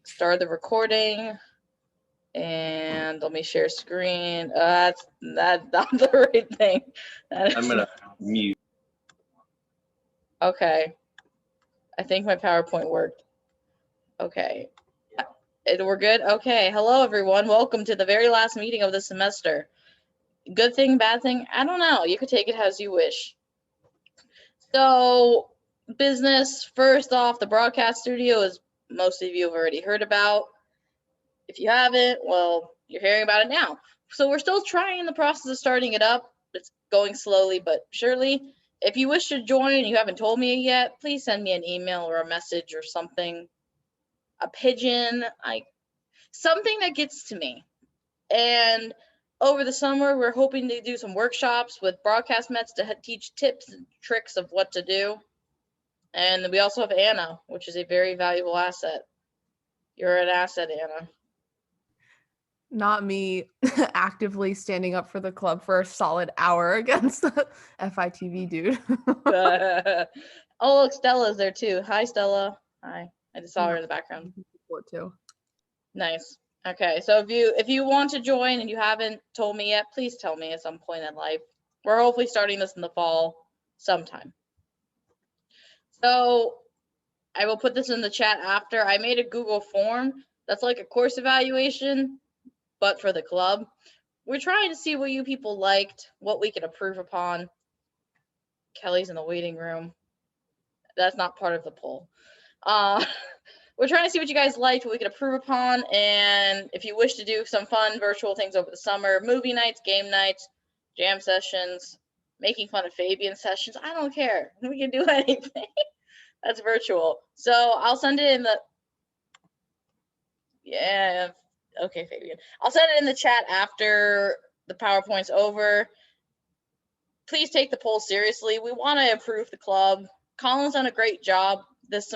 Start the recording, and let me share screen. That's not the right thing. I'm gonna mute. Okay. I think my PowerPoint worked. Okay. We're good? Okay. Hello, everyone. Welcome to the very last meeting of the semester. Good thing, bad thing? I don't know. You could take it as you wish. So, business, first off, the broadcast studio, as most of you have already heard about. If you haven't, well, you're hearing about it now. So we're still trying the process of starting it up. It's going slowly but surely. If you wish to join and you haven't told me yet, please send me an email or a message or something. A pigeon, something that gets to me. And over the summer, we're hoping to do some workshops with broadcast mets to teach tips and tricks of what to do. And we also have Anna, which is a very valuable asset. You're an asset, Anna. Not me actively standing up for the club for a solid hour against the FITV dude. Oh, look, Stella's there too. Hi, Stella. Hi. I just saw her in the background. Support too. Nice. Okay, so if you want to join and you haven't told me yet, please tell me at some point in life. We're hopefully starting this in the fall sometime. So I will put this in the chat after. I made a Google form that's like a course evaluation, but for the club. We're trying to see what you people liked, what we can improve upon. Kelly's in the waiting room. That's not part of the poll. We're trying to see what you guys liked, what we can improve upon, and if you wish to do some fun virtual things over the summer, movie nights, game nights, jam sessions, making fun of Fabian sessions, I don't care. We can do anything. That's virtual. So I'll send it in the... Yeah, okay, Fabian. I'll send it in the chat after the PowerPoint's over. Please take the poll seriously. We want to improve the club. Colin's done a great job this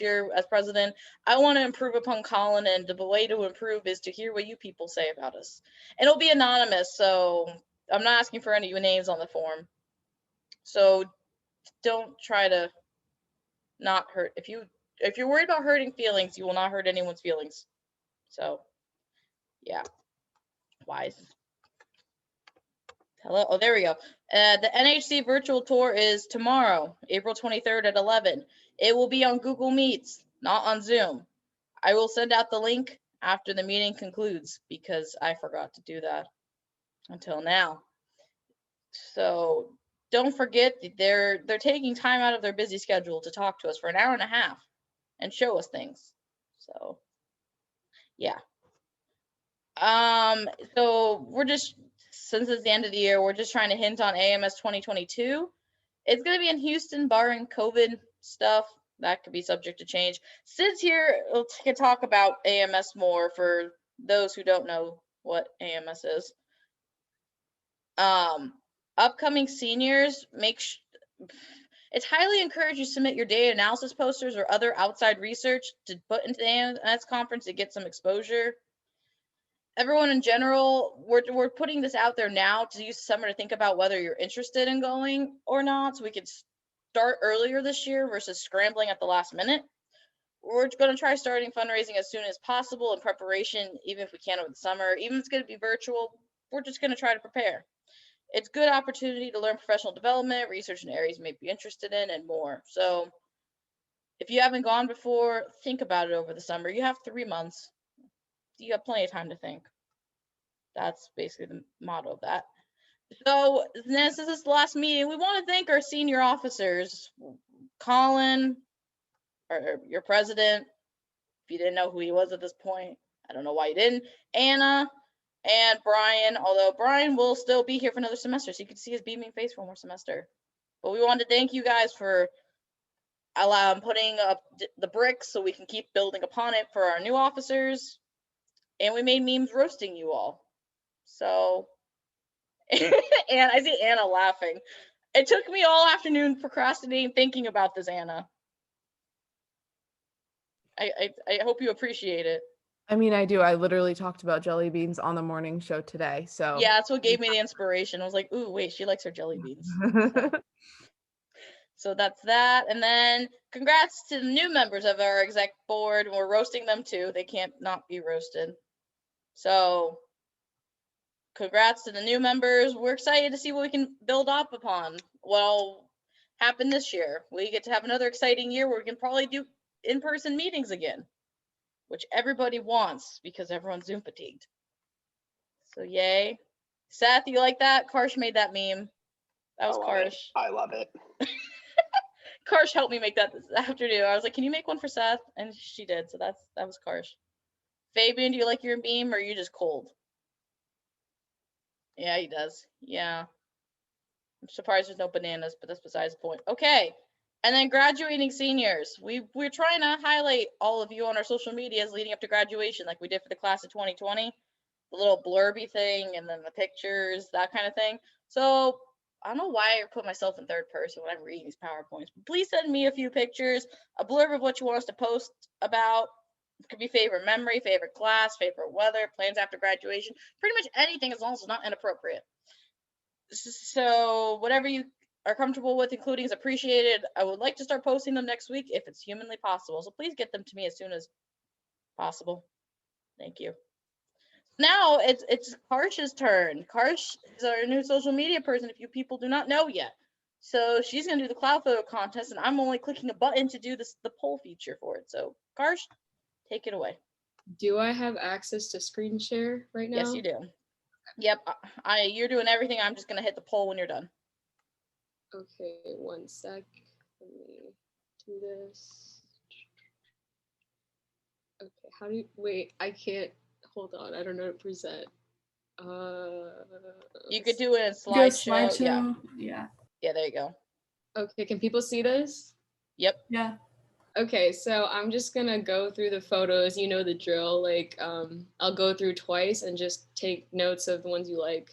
year as president. I want to improve upon Colin, and the way to improve is to hear what you people say about us. And it'll be anonymous, so I'm not asking for any of your names on the form. So don't try to not hurt. If you're worried about hurting feelings, you will not hurt anyone's feelings. So yeah, wise. Hello. Oh, there we go. The NHC virtual tour is tomorrow, April 23rd at 11. It will be on Google Meets, not on Zoom. I will send out the link after the meeting concludes because I forgot to do that until now. So don't forget that they're taking time out of their busy schedule to talk to us for an hour and a half and show us things. So yeah. So we're just, since it's the end of the year, we're just trying to hint on AMS 2022. It's going to be in Houston, barring COVID stuff. That could be subject to change. Sid's here to talk about AMS more for those who don't know what AMS is. Upcoming seniors, it's highly encouraged you submit your data analysis posters or other outside research to put into the AMS conference to get some exposure. Everyone in general, we're putting this out there now to use the summer to think about whether you're interested in going or not, so we could start earlier this year versus scrambling at the last minute. We're going to try starting fundraising as soon as possible in preparation, even if we can over the summer. Even if it's going to be virtual, we're just going to try to prepare. It's a good opportunity to learn professional development, research in areas you may be interested in, and more. So if you haven't gone before, think about it over the summer. You have 3 months. You have plenty of time to think. That's basically the motto of that. So since this is the last meeting, we want to thank our senior officers, Colin, your president. If you didn't know who he was at this point, I don't know why you didn't. Anna and Brian, although Brian will still be here for another semester, so you can see his beaming face for one more semester. But we wanted to thank you guys for putting up the bricks so we can keep building upon it for our new officers. And we made memes roasting you all. So, and I see Anna laughing. It took me all afternoon procrastinating, thinking about this, Anna. I hope you appreciate it. I mean, I do. I literally talked about jelly beans on the morning show today. So yeah, that's what gave me the inspiration. I was like, ooh, wait, she likes her jelly beans. So that's that. And then congrats to the new members of our exec board. We're roasting them too. They can't not be roasted. So congrats to the new members. We're excited to see what we can build up upon. What'll happen this year. We get to have another exciting year where we can probably do in-person meetings again, which everybody wants because everyone's Zoom fatigued. So yay. Seth, you like that? Karsh made that meme. That was Karsh. I love it. Karsh helped me make that this afternoon. I was like, can you make one for Seth? And she did. So that was Karsh. Fabian, do you like your meme or are you just cold? Yeah, he does. Yeah. I'm surprised there's no bananas, but that's besides the point. Okay. And then graduating seniors. We're trying to highlight all of you on our social medias leading up to graduation like we did for the class of 2020. The little blurby thing and then the pictures, that kind of thing. So I don't know why I put myself in third person when I'm reading these PowerPoints. But please send me a few pictures, a blurb of what you want us to post about. It could be favorite memory, favorite class, favorite weather, plans after graduation, pretty much anything as long as it's not inappropriate. So whatever you are comfortable with including is appreciated. I would like to start posting them next week if it's humanly possible. So please get them to me as soon as possible. Thank you. Now it's Karsh's turn. Karsh is our new social media person if you people do not know yet. So she's gonna do the cloud photo contest and I'm only clicking a button to do the poll feature for it. So Karsh, take it away. Do I have access to screen share right now? Yes, you do. Yep, you're doing everything. I'm just gonna hit the poll when you're done. Okay, 1 sec. Let me do this. Okay, how do you, wait, I can't, hold on, I don't know how to present. You could do it in Go slideshow. Yeah. Yeah. Yeah, there you go. Okay, can people see this? Yep. Yeah. Okay, so I'm just gonna go through the photos, you know the drill, like I'll go through twice and just take notes of the ones you like.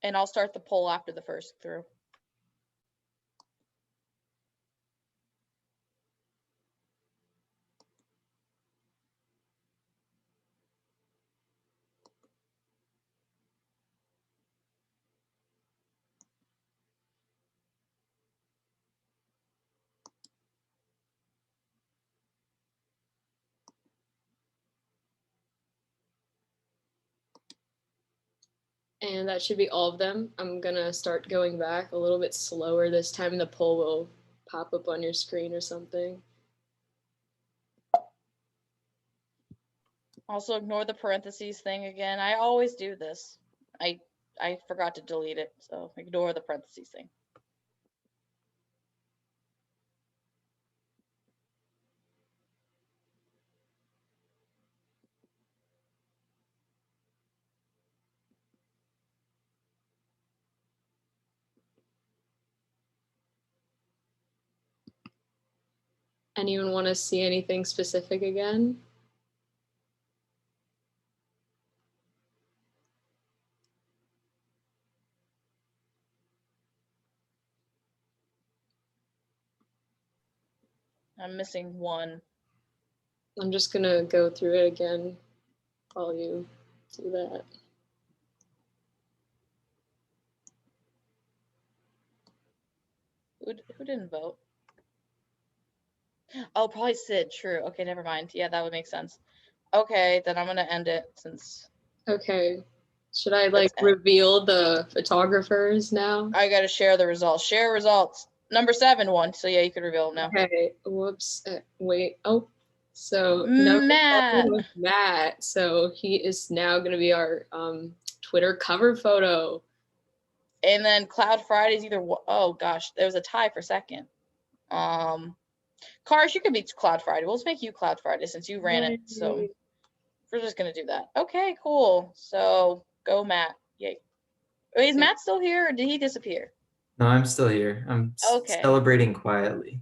And I'll start the poll after the first through. And that should be all of them. I'm gonna start going back a little bit slower this time and the poll will pop up on your screen or something. Also ignore the parentheses thing again. I always do this. I forgot to delete it, so ignore the parentheses thing. Anyone want to see anything specific again? I'm missing one. I'm just gonna go through it again while you do that. Who didn't vote? Oh, probably Sid. True. Okay, never mind. Yeah, that would make sense. Okay, then I'm gonna end it since Okay, should I like Let's end. reveal the photographers now? I gotta share the results. Share results. Number 7 won. So yeah, you could reveal them now. Okay, whoops, wait, oh, so number Matt. 7 was Matt, so he is now gonna be our Twitter cover photo. And then Cloud Friday's either oh gosh, there was a tie for second. Karsh, you could be Cloud Friday. We'll just make you Cloud Friday since you ran it. So we're just gonna do that. Okay, cool. So go Matt. Yay. Wait, is Matt still here or did he disappear? No, I'm still here. I'm Okay. celebrating quietly.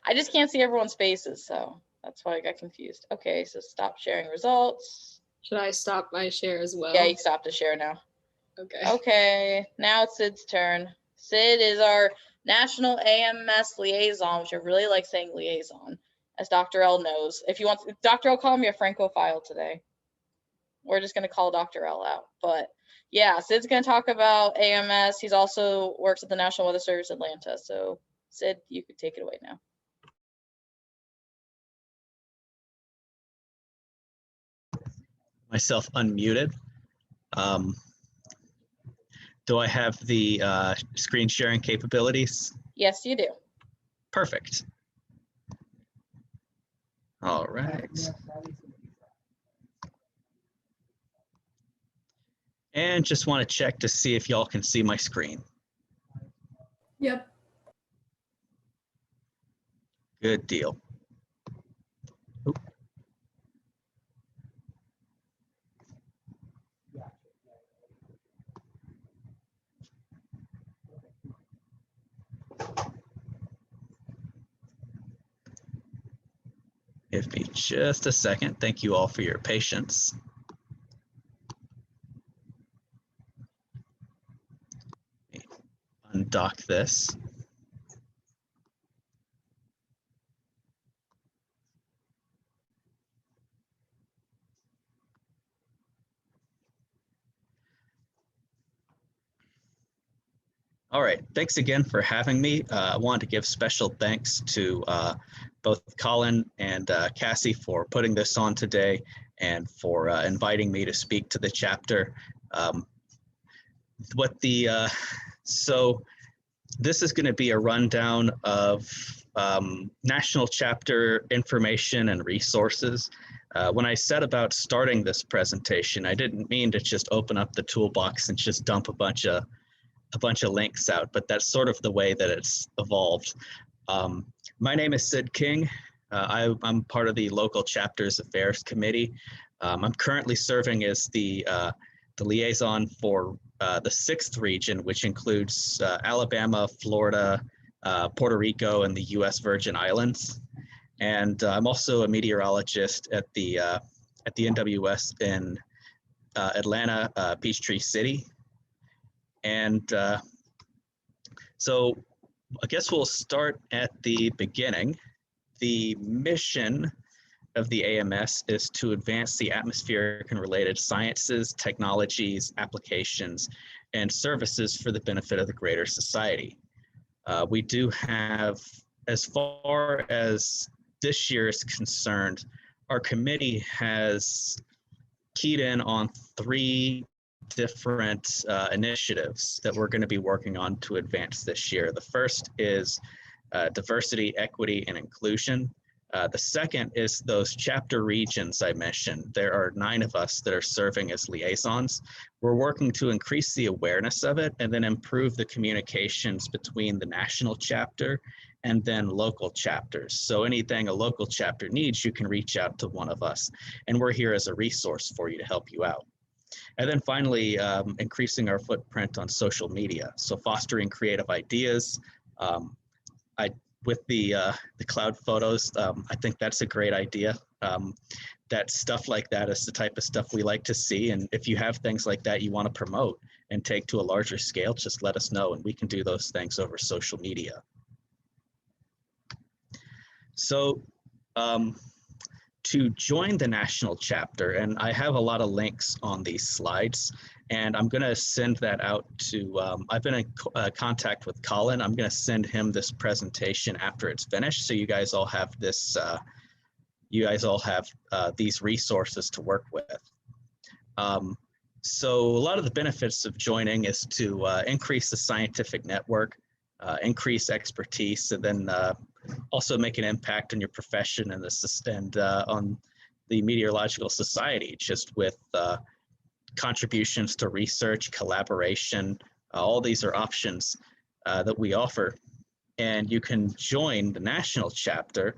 I just can't see everyone's faces, so that's why I got confused. Okay, so stop sharing results. Should I stop my share as well? Yeah, you stop to share now. Okay. Okay, now it's Sid's turn. Sid is our National AMS Liaison, which I really like saying liaison, as Dr. L knows. If you want, Dr. L called me a Francophile today. we're just gonna call Dr. L out. But yeah, Sid's gonna talk about AMS. He's also works at the National Weather Service Atlanta. So Sid, you could take it away now. Myself unmuted. Do I have the screen sharing capabilities? Yes, you do. Perfect. All right. And just want to check to see if y'all can see my screen. Yep. Good deal. Oop. Give me just a second. Thank you all for your patience. Undock this. All right, thanks again for having me. I want to give special thanks to both Colin and Cassie for putting this on today and for inviting me to speak to the chapter. So this is going to be a rundown of national chapter information and resources. When I set about starting this presentation, I didn't mean to just open up the toolbox and just dump a bunch of links out, but that's sort of the way that it's evolved. My name is Sid King. I'm part of the local chapters affairs committee. I'm currently serving as the liaison for the 6th region, which includes Alabama, Florida, Puerto Rico, and the U.S. Virgin Islands. And I'm also a meteorologist at the NWS in Atlanta, Peachtree City. And so I guess we'll start at the beginning. The mission of the AMS is to advance the atmospheric and related sciences, technologies, applications, and services for the benefit of the greater society. We do have, as far as this year is concerned, our committee has keyed in on 3 different initiatives that we're going to be working on to advance this year. The first is diversity, equity, and inclusion. The second is those chapter regions I mentioned. There are 9 of us that are serving as liaisons. We're working to increase the awareness of it and then improve the communications between the national chapter and then local chapters. So anything a local chapter needs, you can reach out to one of us, and we're here as a resource for you to help you out. And then finally, increasing our footprint on social media. So fostering creative ideas. With the cloud photos, I think that's a great idea. That stuff like that is the type of stuff we like to see. And if you have things like that you want to promote and take to a larger scale, just let us know and we can do those things over social media. So to join the national chapter, and I have a lot of links on these slides, and I'm going to send that out to, I've been in contact with Colin. I'm going to send him this presentation after it's finished, so you guys all have this, these resources to work with. So a lot of the benefits of joining is to increase the scientific network, increase expertise, and then also make an impact on your profession and on the Meteorological Society, just with contributions to research, collaboration. All these are options that we offer. And you can join the national chapter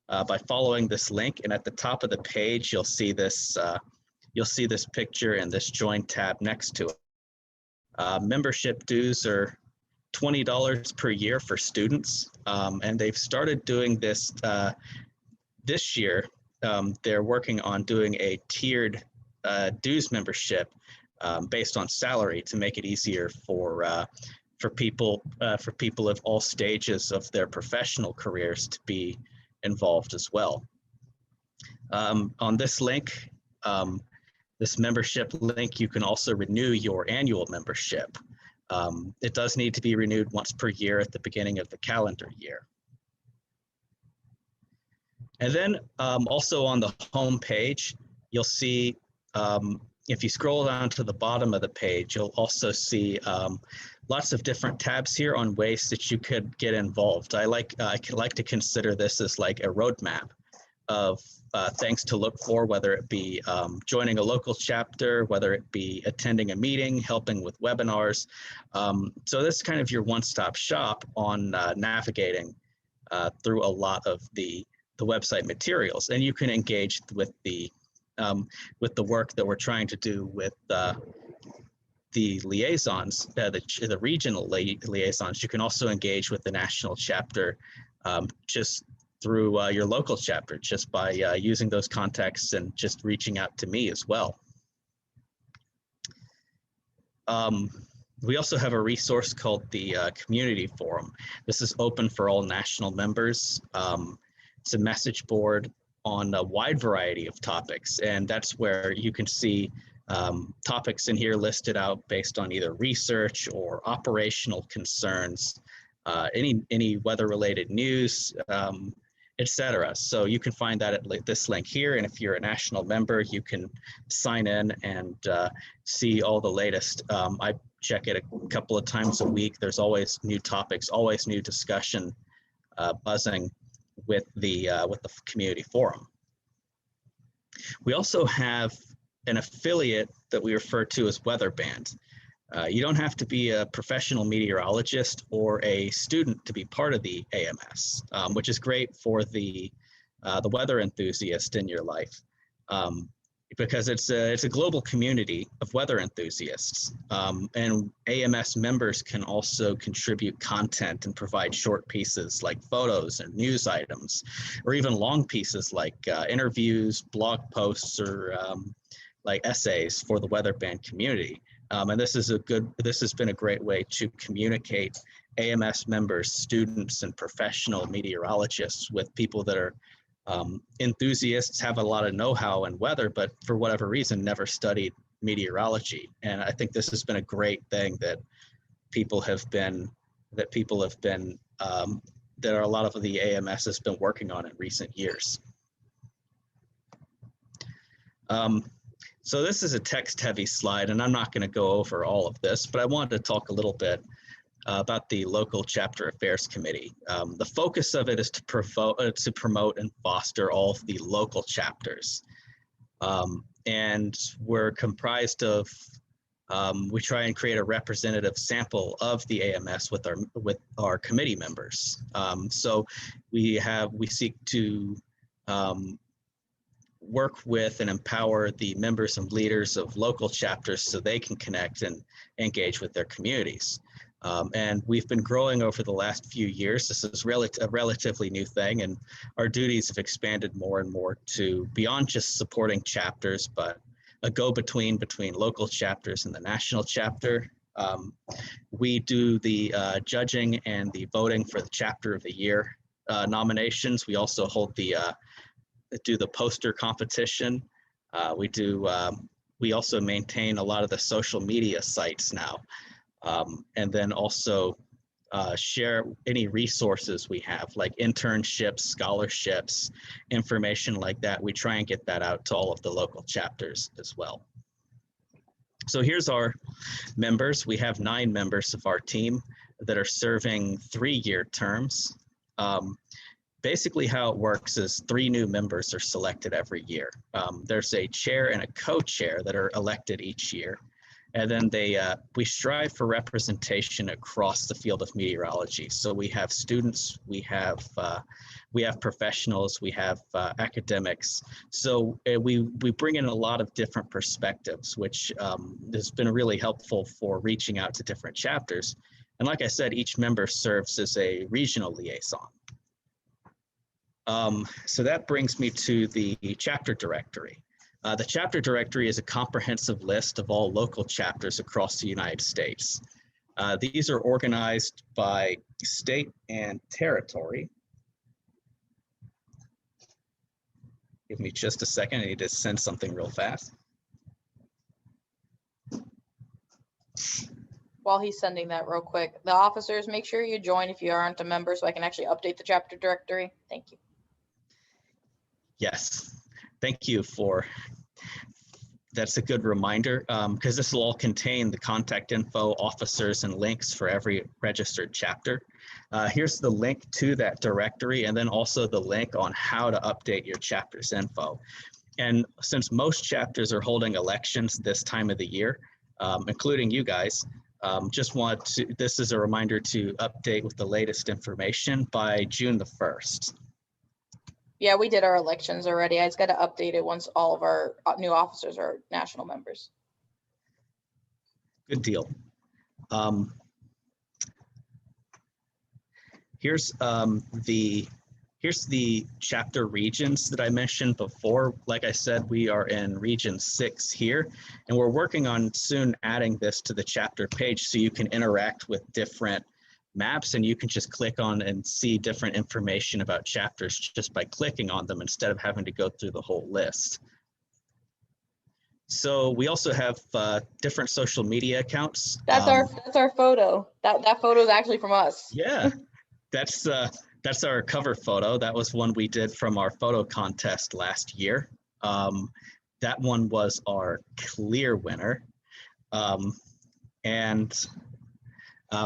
by following this link. And at the top of the page, you'll see this picture and this join tab next to it. Membership dues are $20 per year for students, and they've started doing this this year. They're working on doing a tiered dues membership based on salary to make it easier for people of all stages of their professional careers to be involved as well. On this link, This membership link, you can also renew your annual membership. It does need to be renewed once per year at the beginning of the calendar year. And then also on the home page, you'll see, if you scroll down to the bottom of the page, you'll also see lots of different tabs here on ways that you could get involved. I like to consider this as like a roadmap of things to look for, whether it be joining a local chapter, whether it be attending a meeting, helping with webinars. So this is kind of your one-stop shop on navigating through a lot of the website materials, and you can engage with the work that we're trying to do with the liaisons, the regional liaisons. You can also engage with the national chapter just through your local chapter, just by using those contacts and just reaching out to me as well. We also have a resource called the Community Forum. This is open for all national members. It's a message board on a wide variety of topics, and that's where you can see topics in here listed out based on either research or operational concerns, any weather-related news, etc. So you can find that at this link here, and if you're a national member, you can sign in and see all the latest. I check it a couple of times a week. There's always new topics, always new discussion buzzing with the community forum. We also have an affiliate that we refer to as Weatherband. You don't have to be a professional meteorologist or a student to be part of the AMS, which is great for the weather enthusiast in your life, because it's a global community of weather enthusiasts, and AMS members can also contribute content and provide short pieces like photos and news items, or even long pieces like interviews, blog posts, or like essays for the Weatherband community. And this has been a great way to communicate AMS members, students, and professional meteorologists with people that are enthusiasts, have a lot of know-how in weather, but for whatever reason never studied meteorology. And I think this has been a great thing that a lot of the AMS has been working on in recent years. So this is a text-heavy slide, and I'm not going to go over all of this, but I wanted to talk a little bit about the local chapter affairs committee. The focus of it is to promote and foster all of the local chapters, and we're comprised of. We try and create a representative sample of the AMS with our committee members. So we seek to work with and empower the members and leaders of local chapters so they can connect and engage with their communities. And we've been growing over the last few years. This is a relatively new thing, and our duties have expanded more and more to beyond just supporting chapters, but a go-between between local chapters and the national chapter. We do the judging and the voting for the Chapter of the Year nominations. We also do the poster competition. We also maintain a lot of the social media sites now, and then also share any resources we have, like internships, scholarships, information like that. We try and get that out to all of the local chapters as well. So here's our members. We have 9 members of our team that are serving 3-year terms. Basically how it works is 3 new members are selected every year. There's a chair and a co-chair that are elected each year. And then we strive for representation across the field of meteorology. So we have students, we have professionals, we have academics. So we bring in a lot of different perspectives, which has been really helpful for reaching out to different chapters. And like I said, each member serves as a regional liaison. So that brings me to the chapter directory. The chapter directory is a comprehensive list of all local chapters across the United States. These are organized by state and territory. Give me just a second, I need to send something real fast. while he's sending that real quick, the officers, make sure you join if you aren't a member so I can actually update the chapter directory. Thank you. Yes, thank you for, that's a good reminder, because this will all contain the contact info, officers, and links for every registered chapter. Here's the link to that directory, and then also the link on how to update your chapter's info. And since most chapters are holding elections this time of the year, including you guys, this is a reminder to update with the latest information by June the 1st. Yeah, we did our elections already. I just got to update it once all of our new officers are national members. Good deal. Here's the chapter regions that I mentioned before. Like I said, we are in region 6 here, and we're working on soon adding this to the chapter page so you can interact with different maps, and you can just click on and see different information about chapters just by clicking on them instead of having to go through the whole list. So we also have different social media accounts. That's our photo. That photo is actually from us. Yeah, that's our cover photo. That was one we did from our photo contest last year. That one was our clear winner.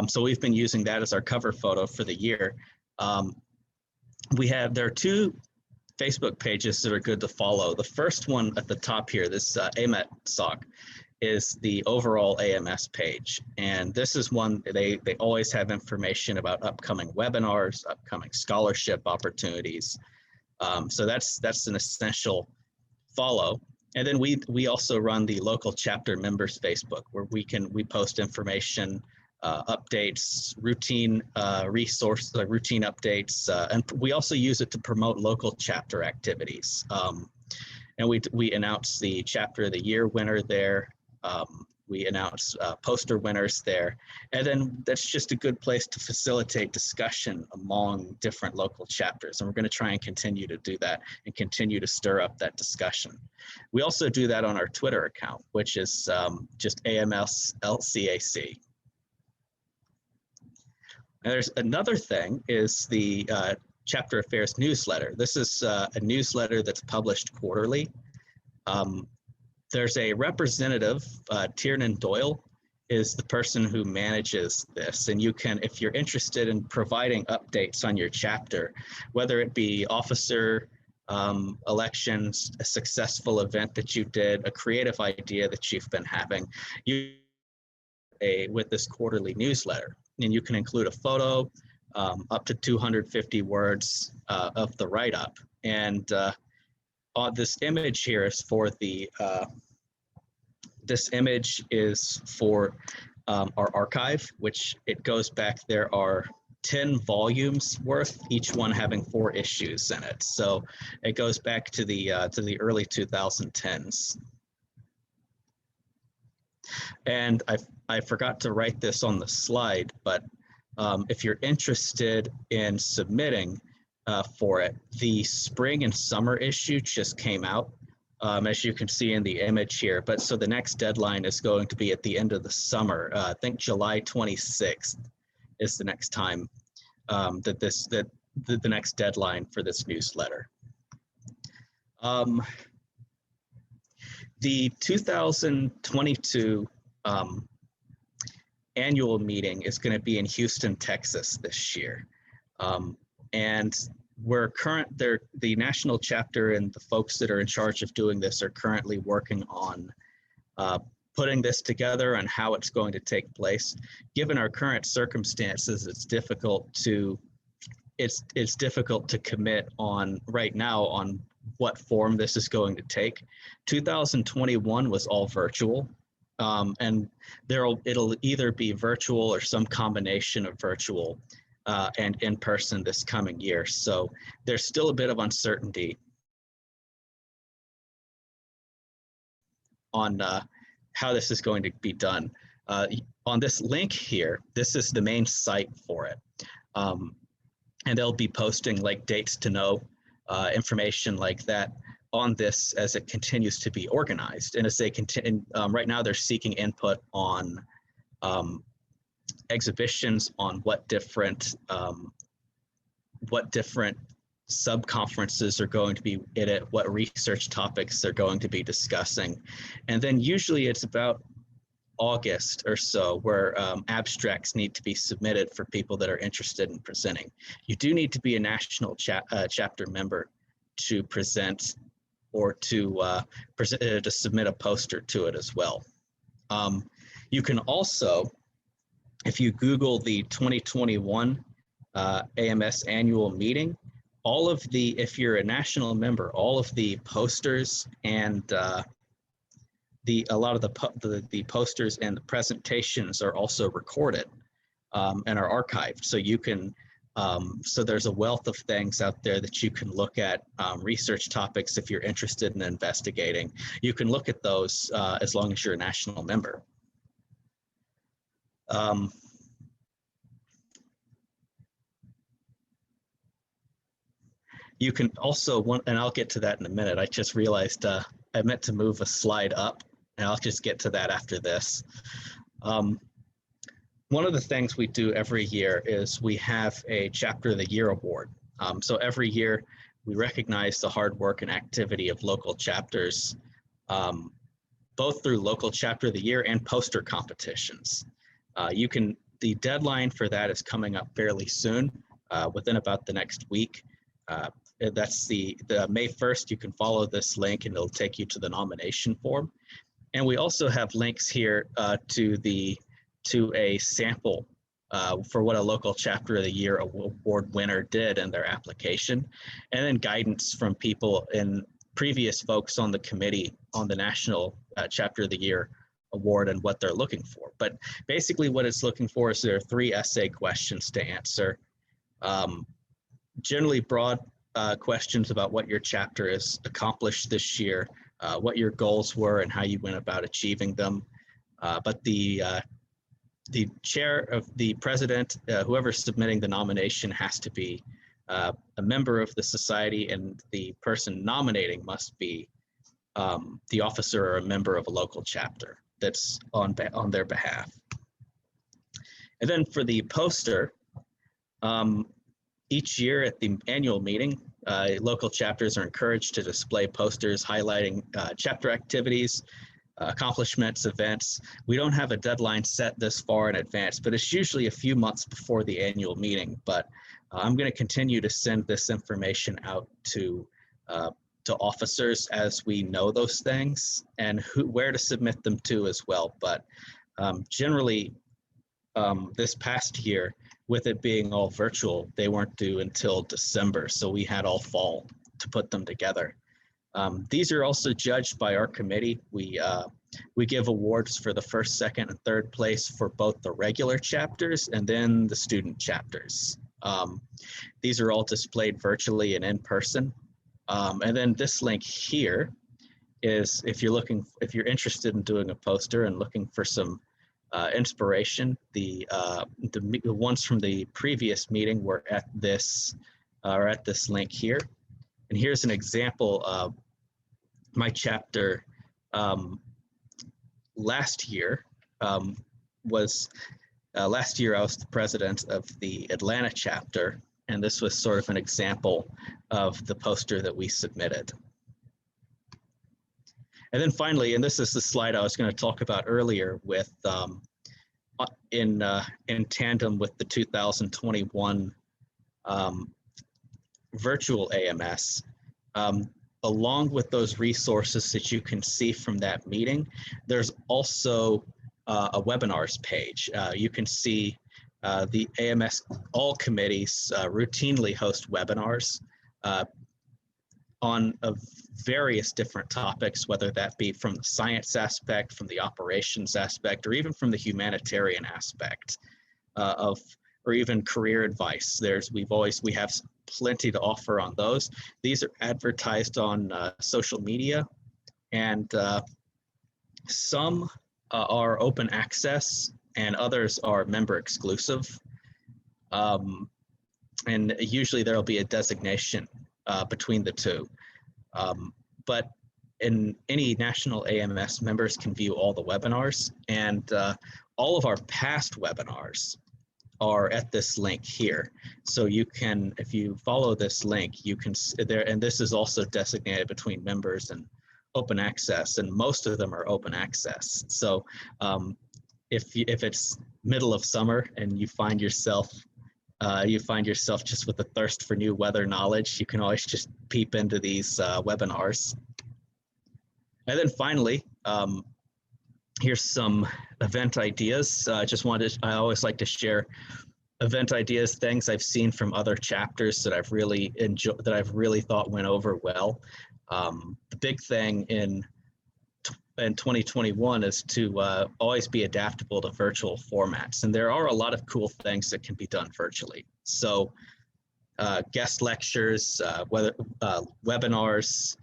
So we've been using that as our cover photo for the year. There are 2 Facebook pages that are good to follow. The first one at the top here, this AMS SOC, is the overall AMS page. And this is one, they always have information about upcoming webinars, upcoming scholarship opportunities. So that's an essential follow. And then we also run the local chapter members Facebook, where we post information, updates, routine resource, routine updates, and we also use it to promote local chapter activities. And we announce the chapter of the year winner there. We announce poster winners there, and then that's just a good place to facilitate discussion among different local chapters. And we're going to try and continue to do that and continue to stir up that discussion. We also do that on our Twitter account, which is just AMS LCAC. And there's another thing, is the Chapter Affairs newsletter. This is a newsletter that's published quarterly. There's a representative, Tiernan Doyle is the person who manages this. And you can, if you're interested in providing updates on your chapter, whether it be officer elections, a successful event that you did, a creative idea that you've been having, with this quarterly newsletter. And you can include a photo, up to 250 words of the write-up. And this image here is for the, this image is for our archive, which it goes back, there are 10 volumes worth, each one having 4 issues in it. So it goes back to the early 2010s. And I forgot to write this on the slide, but if you're interested in submitting for it, the spring and summer issue just came out, as you can see in the image here. But so the next deadline is going to be at the end of the summer. I think July 26th is the next time the next deadline for this newsletter. The 2022 annual meeting is going to be in Houston, Texas this year. And the national chapter and the folks that are in charge of doing this are currently working on putting this together and how it's going to take place. Given our current circumstances, it's difficult to commit on right now on what form this is going to take. 2021 was all virtual, and it'll either be virtual or some combination of virtual and in person this coming year. So there's still a bit of uncertainty on how this is going to be done. On this link here, this is the main site for it. And they'll be posting like dates to know, information like that on this as it continues to be organized. And as they continue, right now they're seeking input on exhibitions on what different sub-conferences are going to be in it, what research topics they're going to be discussing. And then usually it's about August or so where abstracts need to be submitted for people that are interested in presenting. You do need to be a national chapter member to present or to submit a poster to it as well. You can also, if you Google the 2021 AMS annual meeting, if you're a national member, all of the posters and a lot of the posters and the presentations are also recorded and are archived. So you can, so there's a wealth of things out there that you can look at, research topics if you're interested in investigating. You can look at those as long as you're a national member. You can also, and I'll get to that in a minute. I just realized I meant to move a slide up, and I'll just get to that after this. One of the things we do every year is we have a Chapter of the Year award. So every year we recognize the hard work and activity of local chapters, both through local Chapter of the Year and poster competitions. The deadline for that is coming up fairly soon, within about the next week. That's the May 1st. You can follow this link and it'll take you to the nomination form. And we also have links here to a sample for what a local Chapter of the Year award winner did in their application, and then guidance from people and previous folks on the committee on the National Chapter of the Year award and what they're looking for. But basically what it's looking for is there are 3 essay questions to answer. Generally broad questions about what your chapter has accomplished this year, what your goals were and how you went about achieving them. But the chair of the president, whoever's submitting the nomination, has to be a member of the society, and the person nominating must be the officer or a member of a local chapter that's on their behalf. And then for the poster, each year at the annual meeting, local chapters are encouraged to display posters highlighting chapter activities, accomplishments, events. We don't have a deadline set this far in advance, but it's usually a few months before the annual meeting. But I'm going to continue to send this information out to officers as we know those things and where to submit them to as well. But generally, this past year, with it being all virtual, they weren't due until December, so we had all fall to put them together. These are also judged by our committee. We give awards for the first, second, and third place for both the regular chapters and then the student chapters. These are all displayed virtually and in person. And then this link here is if you're interested in doing a poster and looking for some inspiration, the ones from the previous meeting were at this link here. And here's an example of my chapter last year. Last year I was the president of the Atlanta chapter, and this was sort of an example of the poster that we submitted. And then finally, and this is the slide I was going to talk about earlier with in tandem with the 2021 virtual AMS, along with those resources that you can see from that meeting, there's also a webinars page. You can see the AMS, all committees routinely host webinars on various different topics, whether that be from the science aspect, from the operations aspect, or even from the humanitarian aspect or even career advice. We have plenty to offer on those. These are advertised on social media, and some are open access and others are member exclusive. And usually there'll be a designation between the two. But and any national AMS members can view all the webinars, and all of our past webinars are at this link here. So you can, if you follow this link, you can there, and this is also designated between members and open access, and most of them are open access. So if it's middle of summer and you find yourself just with a thirst for new weather knowledge, you can always just peep into these webinars. And then finally, here's some event ideas. I always like to share event ideas, things I've seen from other chapters that I've really enjoyed, that I've really thought went over well. The big thing in 2021 is to always be adaptable to virtual formats. And there are a lot of cool things that can be done virtually. So guest lectures, webinars,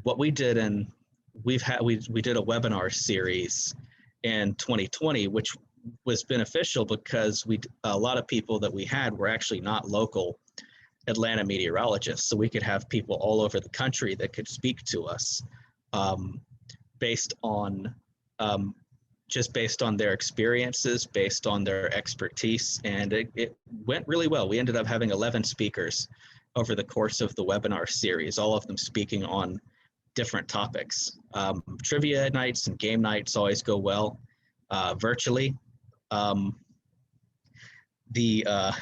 what we did we did a webinar series in 2020, which was beneficial because a lot of people that we had were actually not local Atlanta meteorologists. So we could have people all over the country that could speak to us based on their experiences, based on their expertise, and it went really well. We ended up having 11 speakers over the course of the webinar series, all of them speaking on different topics. Trivia nights and game nights always go well virtually. The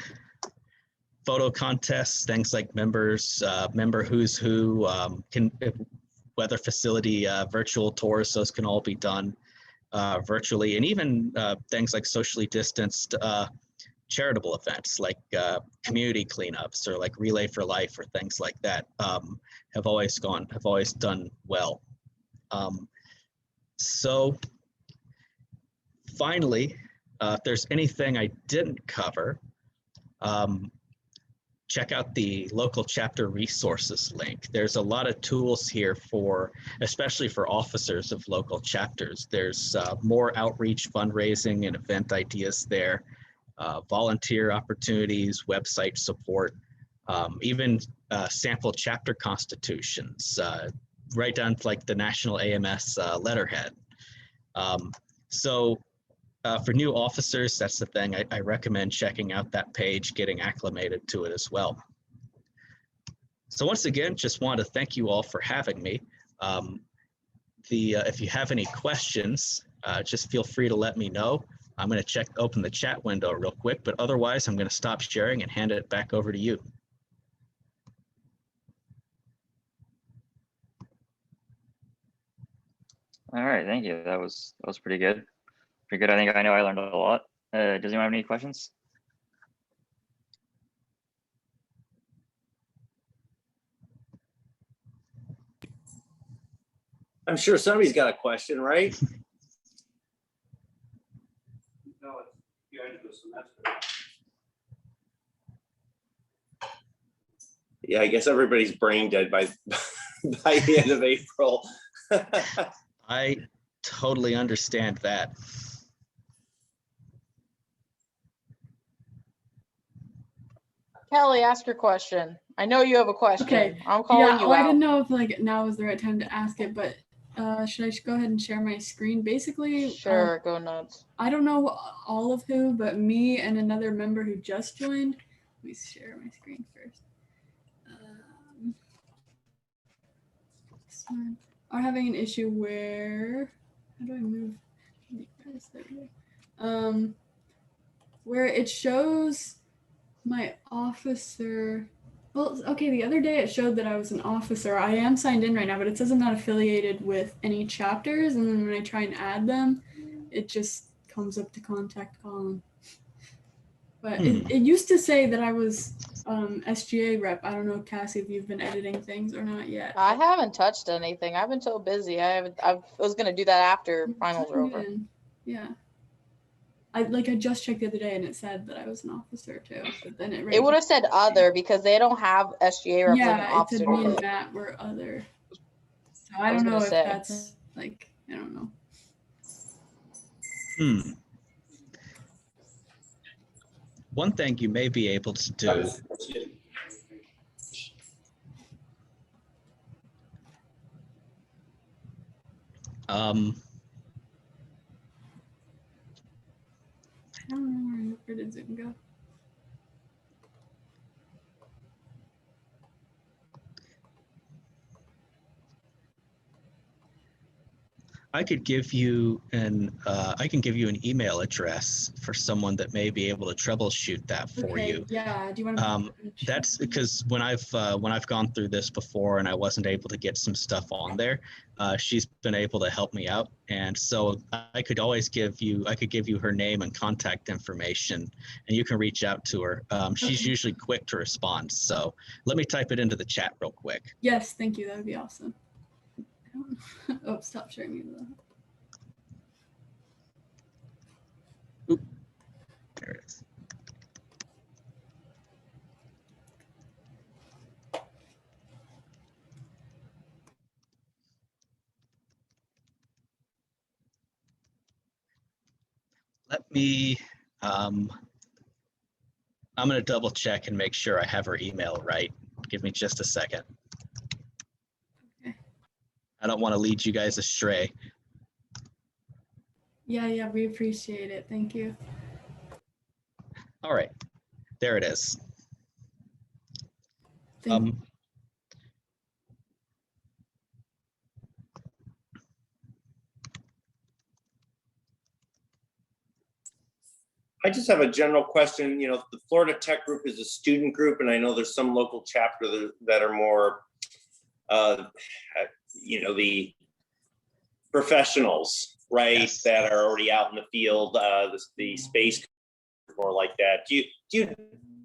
photo contests, things like member who's who, weather facility virtual tours, those can all be done virtually, and even things like socially distanced charitable events like community cleanups or like Relay for Life or things like that have always done well. So finally, if there's anything I didn't cover, check out the local chapter resources link. There's a lot of tools here especially for officers of local chapters. There's more outreach, fundraising, and event ideas there, volunteer opportunities, website support, even sample chapter constitutions, right down to like the national AMS letterhead. So for new officers, that's the thing. I recommend checking out that page, getting acclimated to it as well. So once again, just want to thank you all for having me. If you have any questions, just feel free to let me know. I'm going to open the chat window real quick, but otherwise I'm going to stop sharing and hand it back over to you. All right, thank you. That was pretty good. Pretty good. I know I learned a lot. Does anyone have any questions? I'm sure somebody's got a question, right? No, it's the end of the semester. Yeah, I guess everybody's brain dead by the end of April. I totally understand that. Kelly, ask your question. I know you have a question. Okay. I'm calling you out. I didn't know if like now was the right time to ask it, but should I go ahead and share my screen? Basically, Sure, go nuts. I don't know all of who, but me and another member who just joined. Let me share my screen first. This one are having an issue where, how do I move? There we go. Where it shows my officer. Well, okay, the other day it showed that I was an officer. I am signed in right now, but it says I'm not affiliated with any chapters. And then when I try and add them, it just comes up the contact column. But it used to say that I was SGA rep. I don't know, Cassie, if you've been editing things or not yet. I haven't touched anything. I've been so busy. I was gonna do that after finals are over. Yeah. I just checked the other day and it said that I was an officer too. But then It would have said other because they don't have SGA rep like an yeah, it officer. said me and Matt were other. So I don't know if that's like, I don't know. One thing you may be able to do I don't know where did Zoom go? I could give you I can give you an email address for someone that may be able to troubleshoot that for Okay, you. yeah. Do you want to? That's because when I've gone through this before and I wasn't able to get some stuff on there, she's been able to help me out, and so I could give you her name and contact information, and you can reach out to her. She's Okay. usually quick to respond. So let me type it into the chat real quick. Yes, thank you. That would be awesome. Oh, stop sharing me that. There it is. Let me, I'm going to double check and make sure I have her email right. Give me just a second. Okay. I don't want to lead you guys astray. Yeah, we appreciate it. Thank you. All right, there it is. Thank I just have a general question. You know, the Florida Tech group is a student group, and I know there's some local chapters that are more, you know, the professionals, right? Yes. That are already out in the field. The space more like that. Do you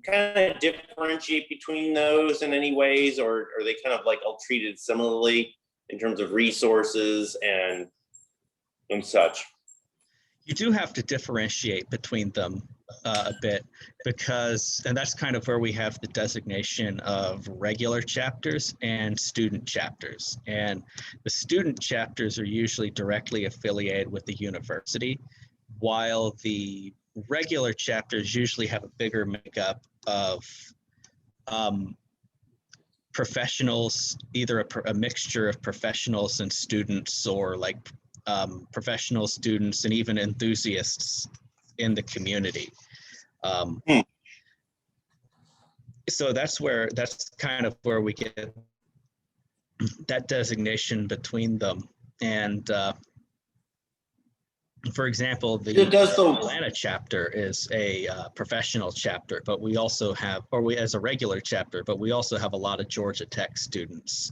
kind of differentiate between those in any ways, or are they kind of like all treated similarly in terms of resources and such? You do have to differentiate between them a bit, because, and that's kind of where we have the designation of regular chapters and student chapters. And the student chapters are usually directly affiliated with the university, while the regular chapters usually have a bigger makeup of professionals, either a mixture of professionals and students, or like professional students and even enthusiasts in the community. So that's kind of where we get that designation between them. And for example, the Atlanta chapter is a professional chapter, but we also have, as a regular chapter, but we also have a lot of Georgia Tech students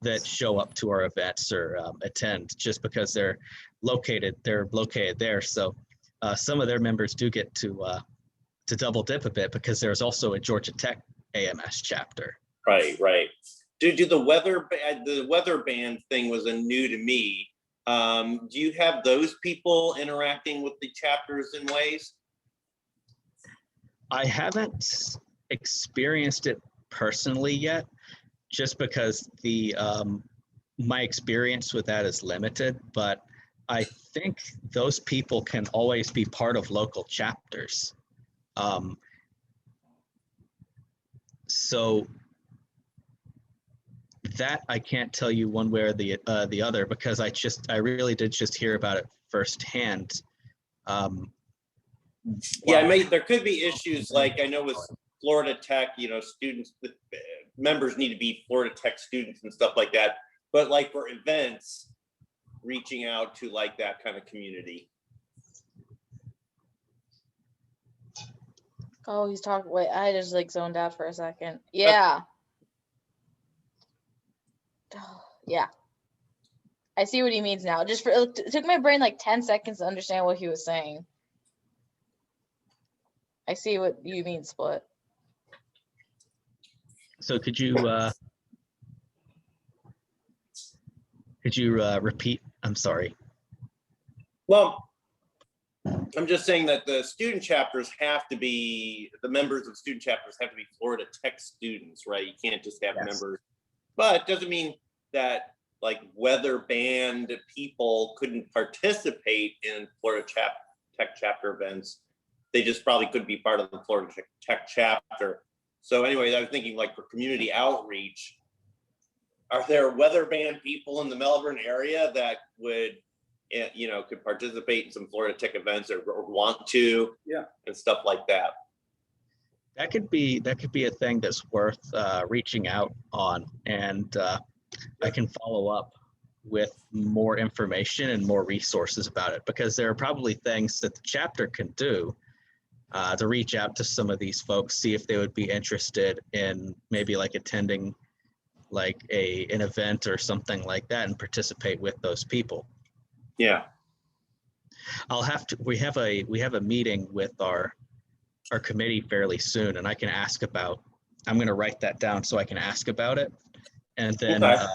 that show up to our events or attend just because they're located there. So some of their members do get to double dip a bit, because there's also a Georgia Tech AMS chapter. Right. Do the weather band thing was a new to me. Do you have those people interacting with the chapters in ways? I haven't experienced it personally yet, just because my experience with that is limited, but I think those people can always be part of local chapters. So that I can't tell you one way or the other, because I really did just hear about it firsthand. Yeah, there could be issues, like I know with Florida Tech, you know, students, members need to be Florida Tech students and stuff like that. But like for events, reaching out to like that kind of community. Oh, he's talking. Wait, I just like zoned out for a second. Yeah. Yeah. I see what he means now. It took my brain like 10 seconds to understand what he was saying. I see what you mean, Split. So could you repeat? I'm sorry. Well, I'm just saying that the student chapters have to be, the members of student chapters have to be Florida Tech students, right? You can't just have members, but doesn't mean that like weather band people couldn't participate in Florida Tech chapter events. They just probably could be part of the Florida Tech chapter. So anyway, I was thinking like for community outreach, are there weather band people in the Melbourne area that would, could participate in some Florida Tech events or want to, and stuff like that? That could be a thing that's worth reaching out on, and I can follow up with more information and more resources about it, because there are probably things that the chapter can do to reach out to some of these folks, see if they would be interested in maybe like attending like an event or something like that and participate with those people. Yeah. We have a meeting with our committee fairly soon, and I can ask about, I'm going to write that down so I can ask about it, and then Okay.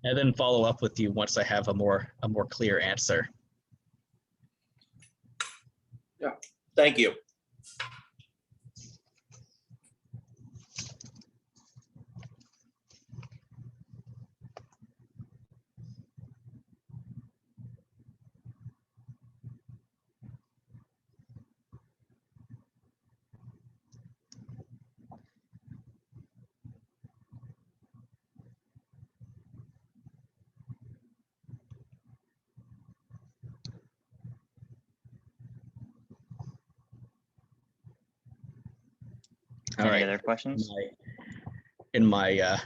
and then follow up with you once I have a more clear answer. Yeah. Thank you. All Any right. other questions? In my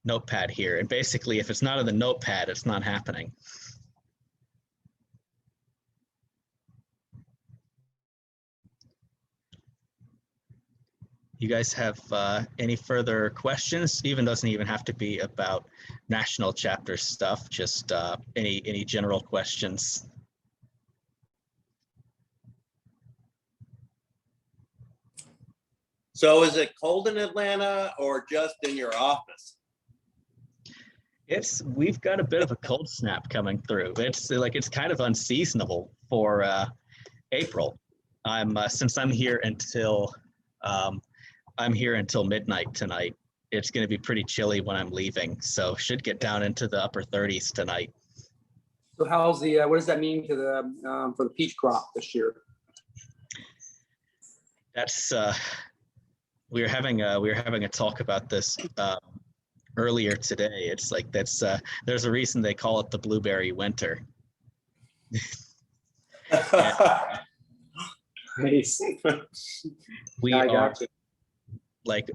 notepad here, and basically if it's not in the notepad, it's not happening. You guys have any further questions? Even doesn't even have to be about national chapter stuff, just any general questions. So is it cold in Atlanta or just in your office? We've got a bit of a cold snap coming through. It's kind of unseasonable for April. Since I'm here until midnight tonight. It's going to be pretty chilly when I'm leaving, so should get down into the upper 30s tonight. So how's what does that mean to the for the peach crop this year? That's we were having a talk about this earlier today. It's like there's a reason they call it the blueberry winter. Nice. We I are got you. like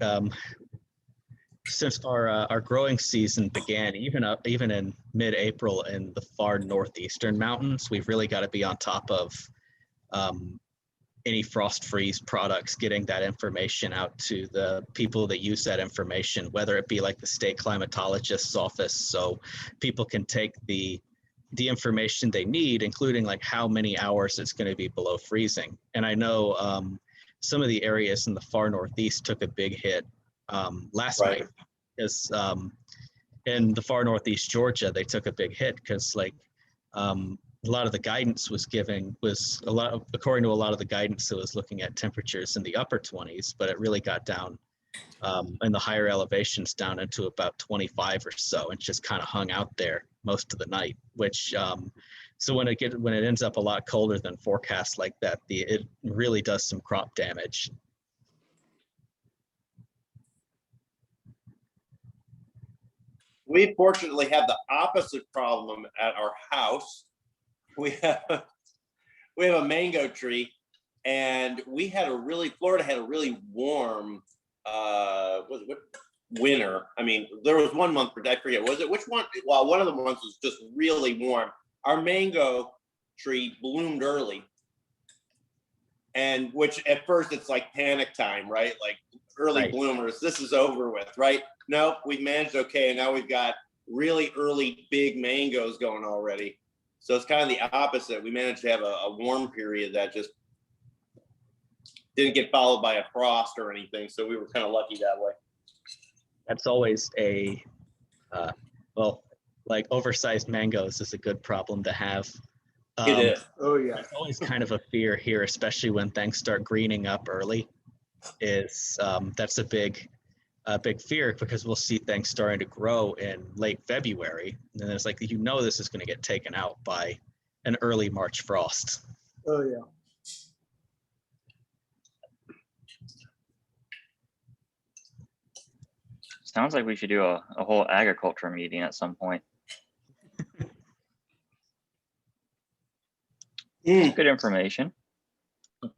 since our growing season began, even in mid-April in the far northeastern mountains, we've really got to be on top of any frost freeze products, getting that information out to the people that use that information, whether it be like the state climatologist's office, so people can take the information they need, including like how many hours it's going to be below freezing. And I know some of the areas in the far northeast took a big hit last night, because in the far northeast Georgia, they took a big hit because a lot of the guidance according to a lot of the guidance that was looking at temperatures in the upper 20s, but it really got down in the higher elevations down into about 25 or so, and just kind of hung out there most of the night, which so when it ends up a lot colder than forecast like that, it really does some crop damage. We fortunately have the opposite problem at our house. We have a mango tree, and Florida had a really warm winter. I mean, there was one month, I forget, was it which one? Well, one of the months was just really warm. Our mango tree bloomed early, and which at first it's like panic time, right? Like early bloomers, this is over with, right? Nope, we managed okay, and now we've got really early big mangoes going already. So it's kind of the opposite. We managed to have a warm period that just didn't get followed by a frost or anything. So we were kind of lucky that way. That's always like oversized mangoes is a good problem to have. It is. Oh yeah. It's always kind of a fear here, especially when things start greening up early. That's a big fear, because we'll see things starting to grow in late February, and then it's like, this is going to get taken out by an early March frost. Oh yeah. Sounds like we should do a whole agriculture meeting at some point. Good information.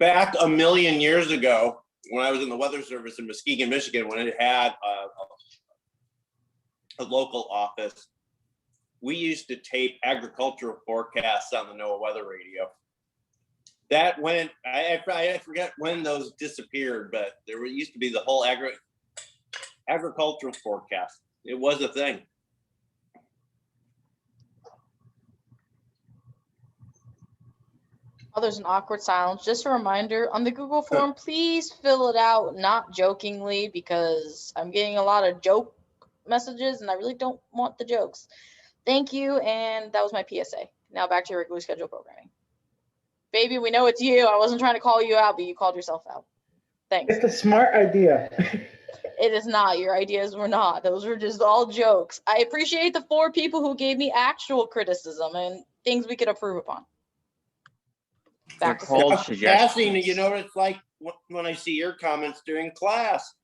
Back a million years ago, when I was in the weather service in Muskegon, Michigan, when it had a local office, we used to tape agricultural forecasts on the NOAA weather radio. That went, I forget when those disappeared, but there used to be the whole agricultural forecast. It was a thing. Oh, there's an awkward silence. Just a reminder on the Google form, please fill it out, not jokingly, because I'm getting a lot of joke messages and I really don't want the jokes. Thank you. And that was my PSA. Now back to your regularly scheduled programming. Baby, we know it's you. I wasn't trying to call you out, but you called yourself out. Thanks. It's a smart idea. It is not. Your ideas were not. Those were just all jokes. I appreciate the 4 people who gave me actual criticism and things we could improve upon. They're Back to called Passing, suggestions. you know what it's like when I see your comments during class.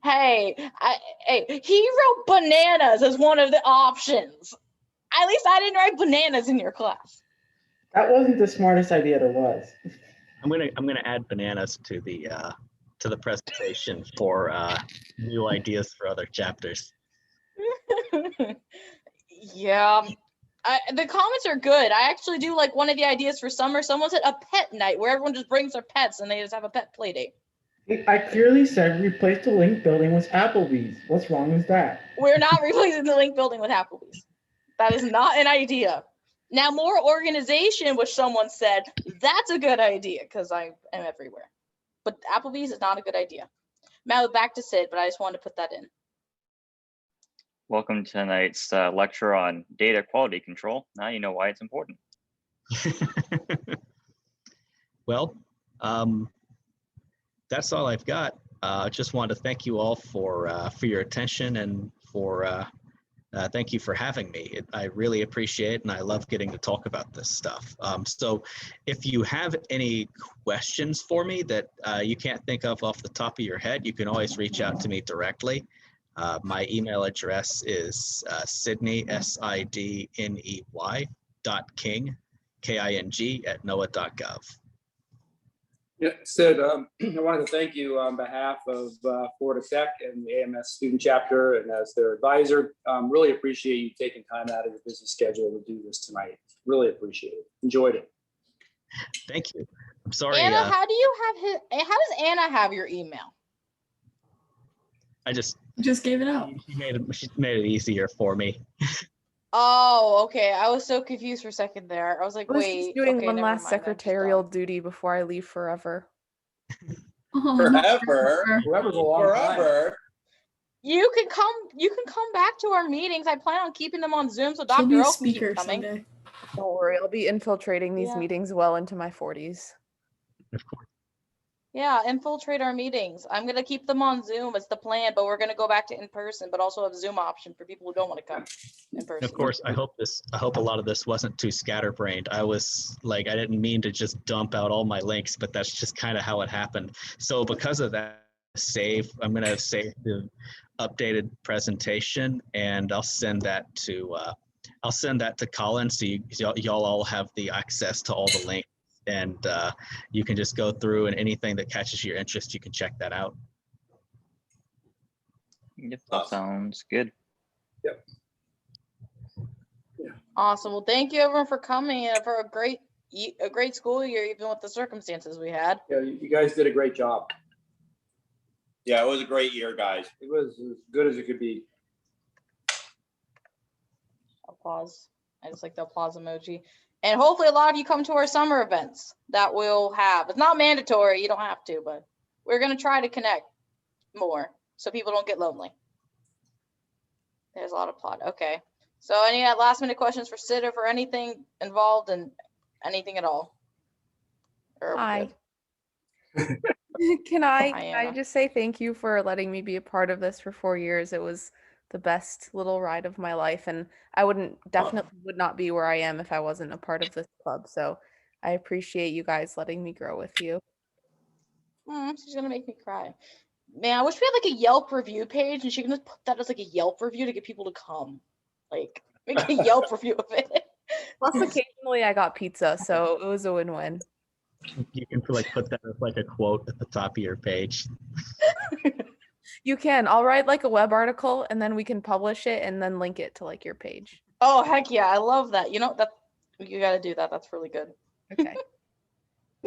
Hey, he wrote bananas as one of the options. At least I didn't write bananas in your class. That wasn't the smartest idea there was. I'm gonna add bananas to the presentation for new ideas for other chapters. Yeah, the comments are good. I actually do like one of the ideas for summer. Someone said a pet night where everyone just brings their pets and they just have a pet play date. I clearly said replace the link building with Applebee's. What's wrong with that? We're not replacing the link building with Applebee's. That is not an idea. Now, more organization, which someone said, that's a good idea because I am everywhere. But Applebee's is not a good idea. Now back to Sid, but I just wanted to put that in. Welcome to tonight's lecture on data quality control. Now you know why it's important. Well, that's all I've got. I just wanted to thank you all for your attention and for thank you for having me. I really appreciate it, and I love getting to talk about this stuff. So if you have any questions for me that you can't think of off the top of your head, you can always reach out to me directly. My email address is Sydney, SIDNEY, .king, KING, @noaa.gov. Yeah, Sid, I wanted to thank you on behalf of Florida Tech and the AMS student chapter and as their advisor. Really appreciate you taking time out of your busy schedule to do this tonight. Really appreciate it. Enjoyed it. Thank you. I'm sorry. Anna, how do you have how does Anna have your email? I just gave it out. She made it easier for me. Oh, okay. I was so confused for a second there. I was like, I was wait. just doing okay, one never last mind. I'm just secretarial dumb. duty before I leave forever. Oh, not Forever. Forever's a long time. Forever. You can come back to our meetings. I plan on keeping them on Zoom so She'll be Dr. a O can keep speaker coming. someday. Don't worry, I'll be infiltrating these Yeah. meetings well into my 40s. Of course. Yeah, infiltrate our meetings. I'm gonna keep them on Zoom. It's the plan, but we're gonna go back to in person, but also have Zoom option for people who don't want to come in person. Of course, I hope a lot of this wasn't too scatterbrained. I didn't mean to just dump out all my links, but that's just kind of how it happened. So because of that, I'm gonna save the updated presentation, and I'll send that to Colin, so y'all all have the access to all the links, and you can just go through, and anything that catches your interest, you can check that out. Yep, that sounds good. Yep. Awesome. Well, thank you everyone for coming and for a great school year, even with the circumstances we had. Yeah, you guys did a great job. Yeah, it was a great year, guys. It was as good as it could be. Applause. I just like the applause emoji. And hopefully a lot of you come to our summer events that we'll have. It's not mandatory, you don't have to, but we're gonna try to connect more so people don't get lonely. There's a lot of plot. Okay. So any last minute questions for Sid or for anything involved in anything at all? Or are we Hi. good? Can I Anna. just say thank you for letting me be a part of this for 4 years. It was the best little ride of my life, and I definitely would not be where I am if I wasn't a part of this club. So I appreciate you guys letting me grow with you. She's gonna make me cry. Man, I wish we had like a Yelp review page and she can just put that as like a Yelp review to get people to come. Like, make a Yelp review of it. Plus, occasionally I got pizza, so it was a win-win. You can like put that as like a quote at the top of your page. You can. I'll write like a web article and then we can publish it and then link it to like your page. Oh, heck yeah. I love that. You know, that you got to do that. That's really good. Okay.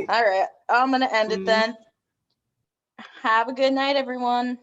All right. I'm going to end it then. Have a good night, everyone.